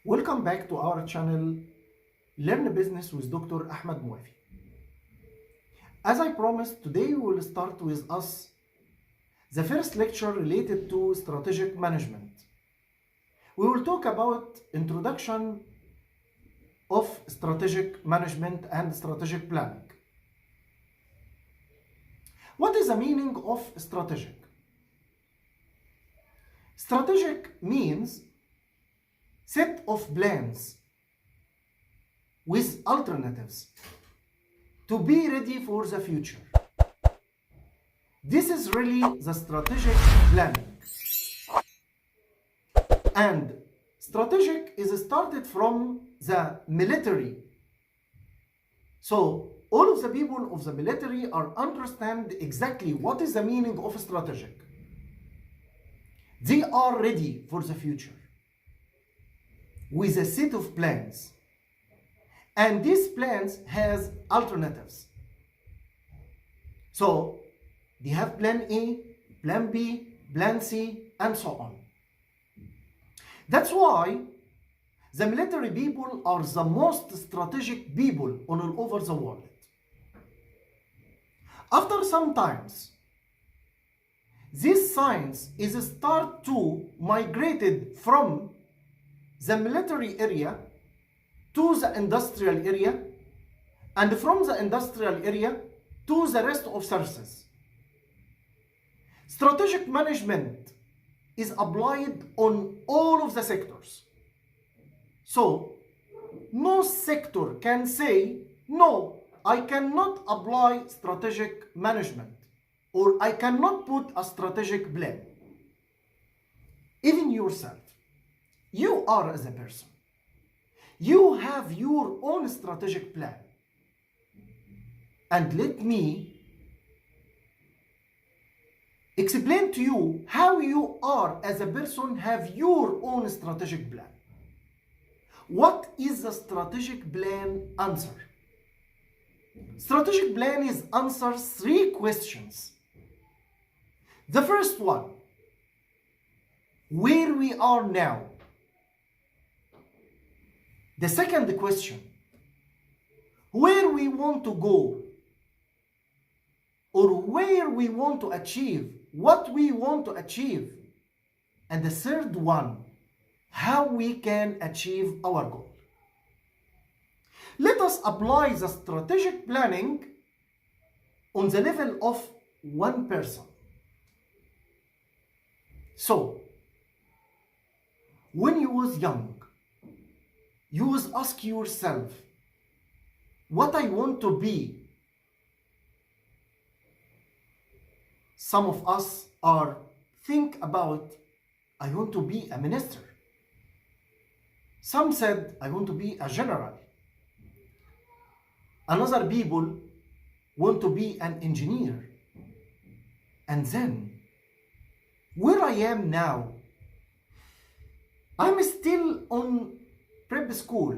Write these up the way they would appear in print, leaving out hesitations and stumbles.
Welcome back to our channel, Learn Business with Dr. Ahmed Mewafi. As I promised, today we will start with us the first lecture related to strategic management. We will talk about introduction of strategic management and strategic planning. What is the meaning of strategic? Strategic means set of plans with alternatives to be ready for the future. This is really the strategic planning. And strategic is started from the military. So all of the people of the military are understand exactly what is the meaning of strategic. They are ready for the future with a set of plans, and these plans has alternatives. So they have plan A, plan B, plan C, and so on. That's why the military people are the most strategic people all over the world. After some times, this science is start to migrated from the military area to the industrial area, and from the industrial area to the rest of services. Strategic management is applied on all of the sectors. So no sector can say, no, I cannot apply strategic management, or I cannot put a strategic plan. Even yourself, you are as a person, you have your own strategic plan. And let me explain to you how you are as a person have your own strategic plan. What is the strategic plan answer? Strategic plan is answer 3 questions. The first one, where we are now. The second question, where we want to go, or where we want to achieve, what we want to achieve. And the third one, how we can achieve our goal. Let us apply the strategic planning on the level of one person. So, when you was young, you was ask yourself, what I want to be. Some of us are think about, I want to be a minister. Some said, I want to be a general. Another people want to be an engineer. And then, where I am now, I'm still on prep school.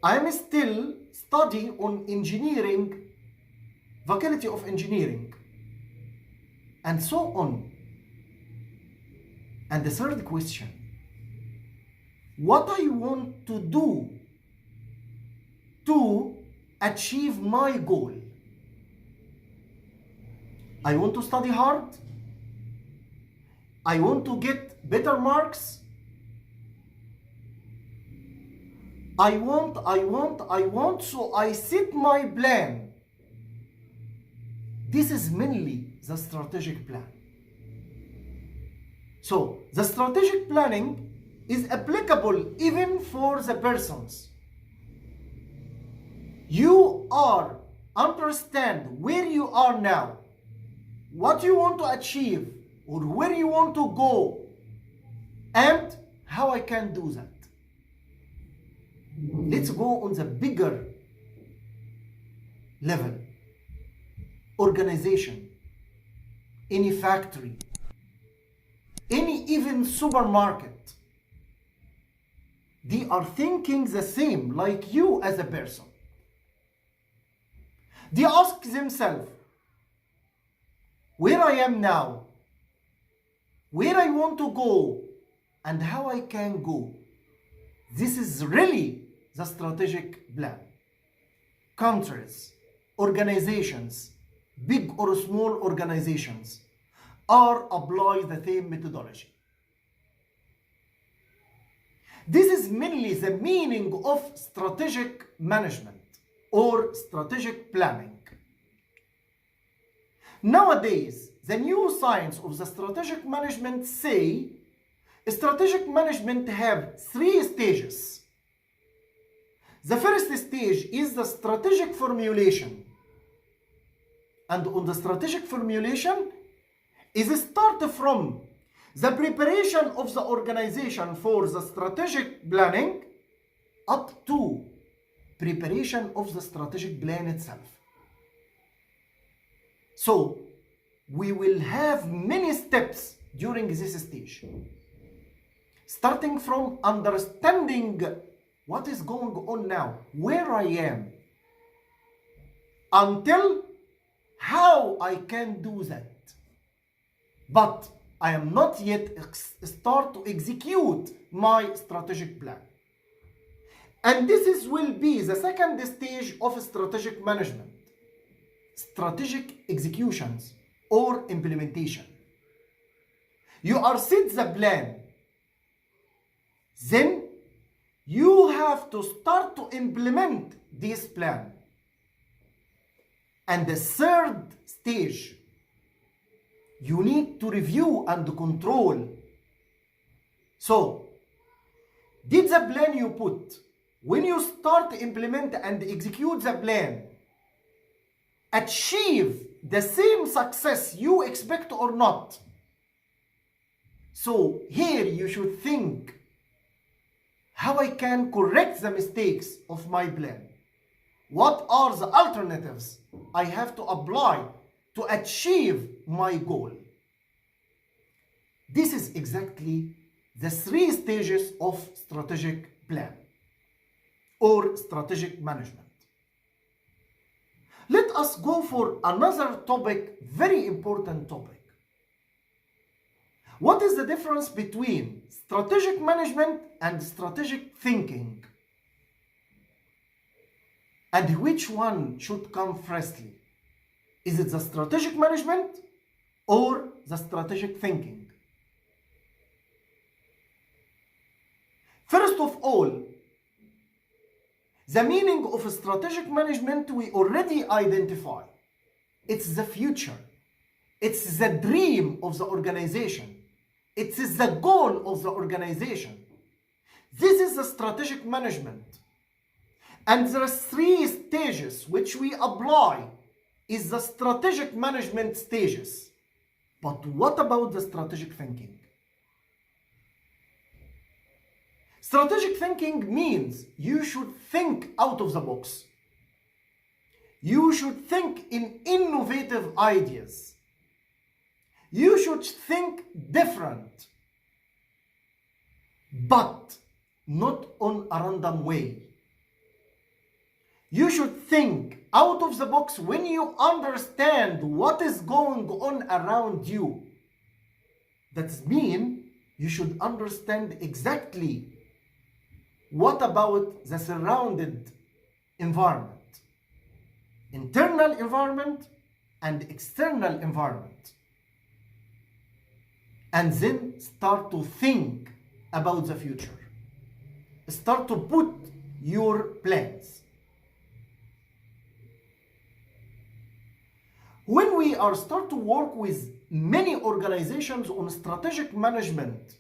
I'm still studying on engineering, faculty of engineering, and so on. And the third question, what I want to do to achieve my goal. I want to study hard. I want to get better marks. I want, so I set my plan. This is mainly the strategic plan. So, the strategic planning is applicable even for the persons. You are understand where you are now, what you want to achieve, or where you want to go, and how I can do that. Let's go on the bigger level. Organization, any factory, any even supermarket. They are thinking the same like you as a person. They ask themselves, where I am now, where I want to go, and how I can go. This is really the strategic plan. Countries, organizations, big or small organizations, are apply the same methodology. This is mainly the meaning of strategic management or strategic planning. Nowadays, the new science of the strategic management say strategic management have 3 stages. The first stage is the strategic formulation. And on the strategic formulation is start from the preparation of the organization for the strategic planning up to preparation of the strategic plan itself. So we will have many steps during this stage, starting from understanding what is going on now, where I am, until how I can do that. But I am not yet start to execute my strategic plan. And this will be the second stage of strategic management, strategic executions or implementation. You are set the plan. Then you have to start to implement this plan. And the third stage, you need to review and control. So, did the plan you put, when you start to implement and execute the plan, achieve the same success you expect or not? So, here you should think how I can correct the mistakes of my plan. What are the alternatives I have to apply to achieve my goal? This is exactly the 3 stages of strategic plan or strategic management. Let us go for another topic, very important topic. What is the difference between strategic management and strategic thinking? And which one should come firstly? Is it the strategic management or the strategic thinking? First of all, the meaning of strategic management we already identify. It's the future. It's the dream of the organization. It is the goal of the organization. This is the strategic management. And there are 3 stages which we apply is the strategic management stages. But what about the strategic thinking? Strategic thinking means you should think out of the box. You should think in innovative ideas. You should think different, but not on a random way. You should think out of the box when you understand what is going on around you. That means you should understand exactly what about the surrounded environment, internal environment and external environment. And then start to think about the future. Start to put your plans. When we start to work with many organizations on strategic management,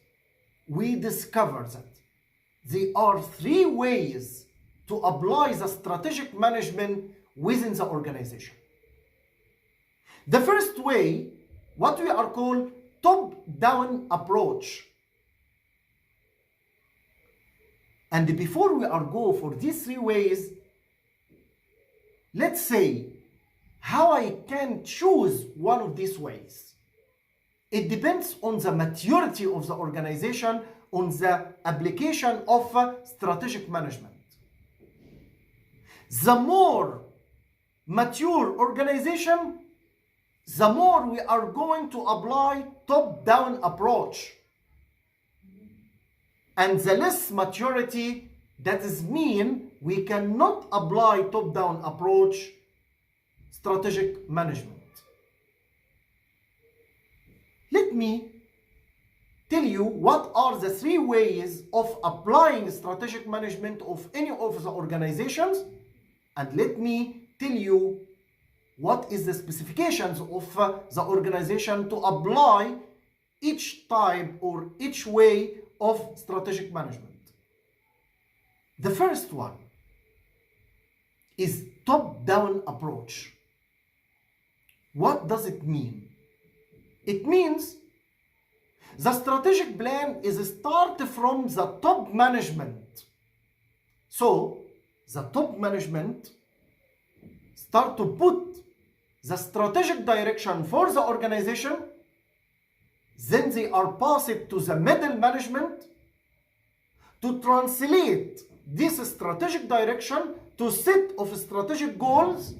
we discover that there are 3 ways to apply the strategic management within the organization. The first way, what we are called top-down approach. And before we go for these 3 ways, let's say how I can choose one of these ways. It depends on the maturity of the organization, on the application of strategic management. The more mature organization, the more we are going to apply top-down approach. And the less maturity, that is mean we cannot apply top-down approach strategic management. Let me tell you what are the 3 ways of applying strategic management of any of the organizations, and let me tell you what is the specifications of the organization to apply each type or each way of strategic management. The first one is top-down approach. What does it mean? It means the strategic plan is start from the top management. So the top management start to put the strategic direction for the organization, then they are passed to the middle management to translate this strategic direction to set of strategic goals,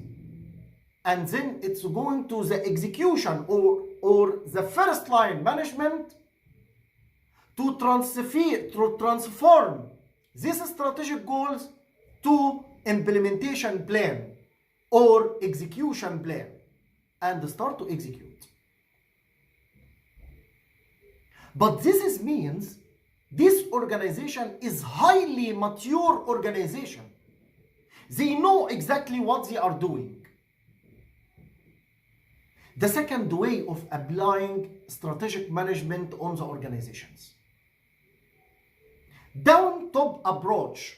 and then it's going to the execution or the first line management to transform these strategic goals to implementation plan or execution plan and start to execute. But this means this organization is highly mature organization. They know exactly what they are doing. The second way of applying strategic management on the organizations. Down-top approach.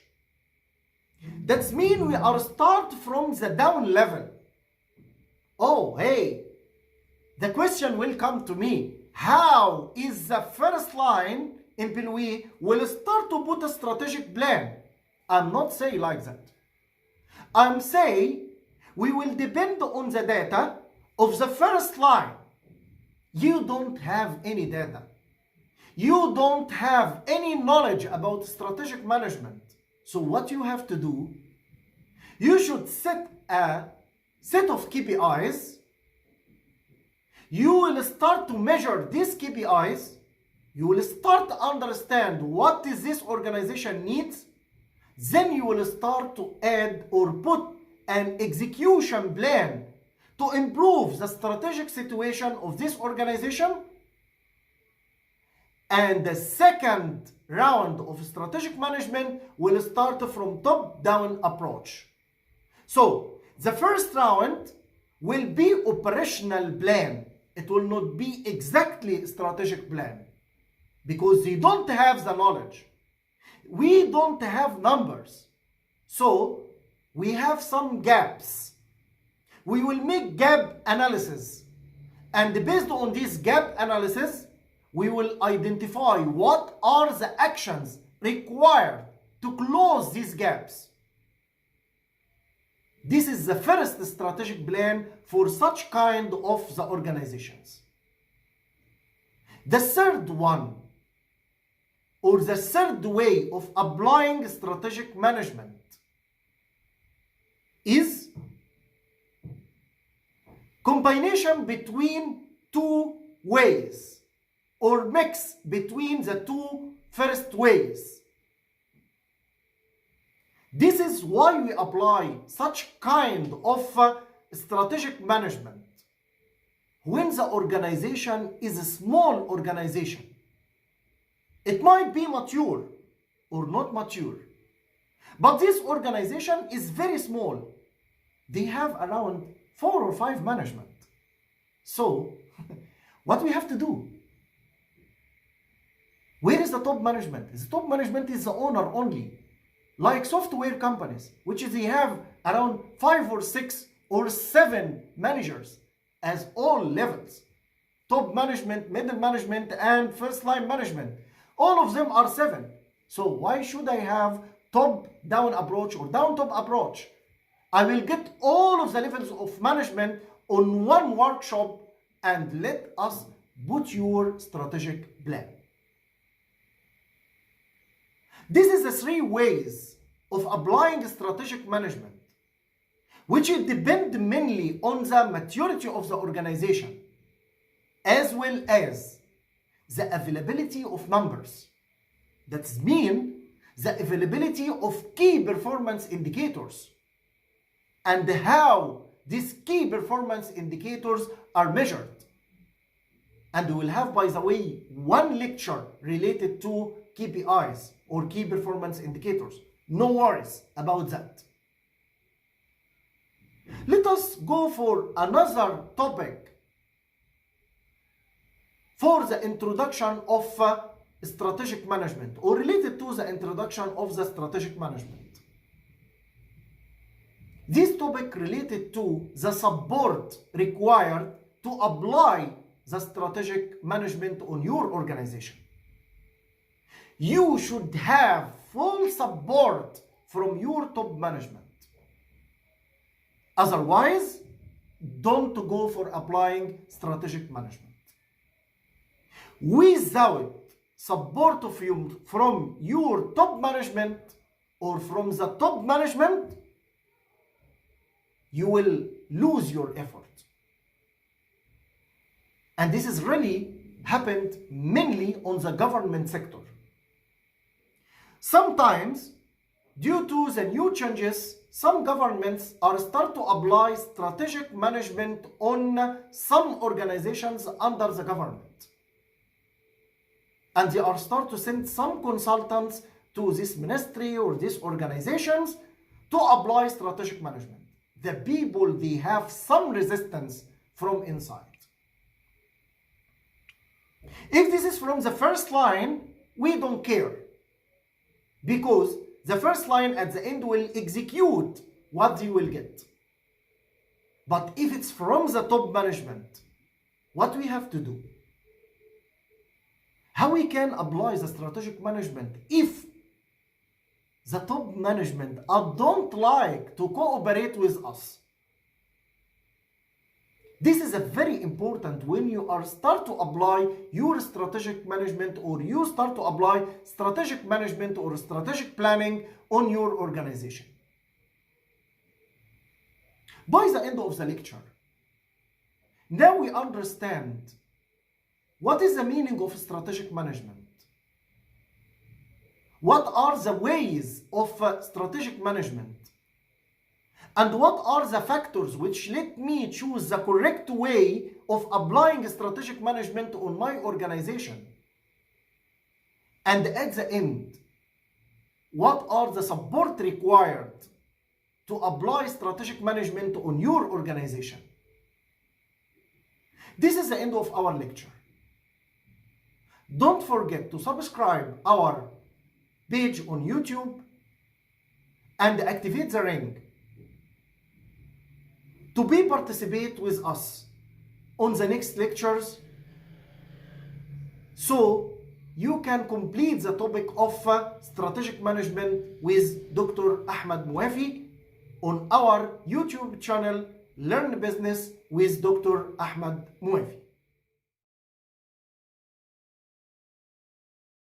That means we are start from the down level. Oh, hey, the question will come to me. How is the first line employee will start to put a strategic plan? I'm not saying like that. I'm saying we will depend on the data of the first line. You don't have any data. You don't have any knowledge about strategic management. So what you have to do, you should set a set of KPIs. You will start to measure these KPIs. You will start to understand what is this organization needs. Then you will start to add or put an execution plan to improve the strategic situation of this organization. And the second round of strategic management will start from top-down approach. So the first round will be operational plan. It will not be exactly strategic plan because they don't have the knowledge. We don't have numbers. So we have some gaps. We will make gap analysis. And based on this gap analysis, we will identify what are the actions required to close these gaps. This is the first strategic plan for such kind of the organizations. The third one, or the third way of applying strategic management is combination between 2 ways or mix between the 2 first ways. This is why we apply such kind of strategic management when the organization is a small organization. It might be mature or not mature, but this organization is very small. They have around 4 or 5 management. So what we have to do? Where is the top management? The top management is the owner only. Like software companies, which they have around 5 or 6 or 7 managers as all levels. Top management, middle management, and first line management. All of them are 7. So why should I have top-down approach or down-top approach? I will get all of the levels of management on one workshop and let us put your strategic plan. This is the 3 ways of applying strategic management. which depend mainly on the maturity of the organization, as well as the availability of numbers. That means the availability of key performance indicators and how these key performance indicators are measured. And we will have, by the way, one lecture related to KPIs or key performance indicators. No worries about that. Let us go for another topic for the introduction of strategic management, or related to the introduction of the strategic management. This topic related to the support required to apply the strategic management on your organization. You should have full support from your top management. Otherwise, don't go for applying strategic management. Without support of you from your top management or from the top management, you will lose your effort. And this is really happened mainly on the government sector. Sometimes, due to the new changes, some governments are start to apply strategic management on some organizations under the government. And they are start to send some consultants to this ministry or these organizations to apply strategic management. The people, they have some resistance from inside. If this is from the first line, we don't care, because the first line at the end will execute what they will get. But if it's from the top management, what we have to do? How we can apply the strategic management if the top management don't like to cooperate with us? This is a very important when you are start to apply your strategic management, or you start to apply strategic management or strategic planning on your organization. By the end of the lecture, now we understand what is the meaning of strategic management. What are the ways of strategic management? And what are the factors which let me choose the correct way of applying strategic management on my organization? And at the end, what are the support required to apply strategic management on your organization? This is the end of our lecture. Don't forget to subscribe our page on YouTube and activate the ring to participate with us on the next lectures, so you can complete the topic of strategic management with Dr. Ahmed Mewafi on our YouTube channel, Learn Business with Dr. Ahmed Mewafi.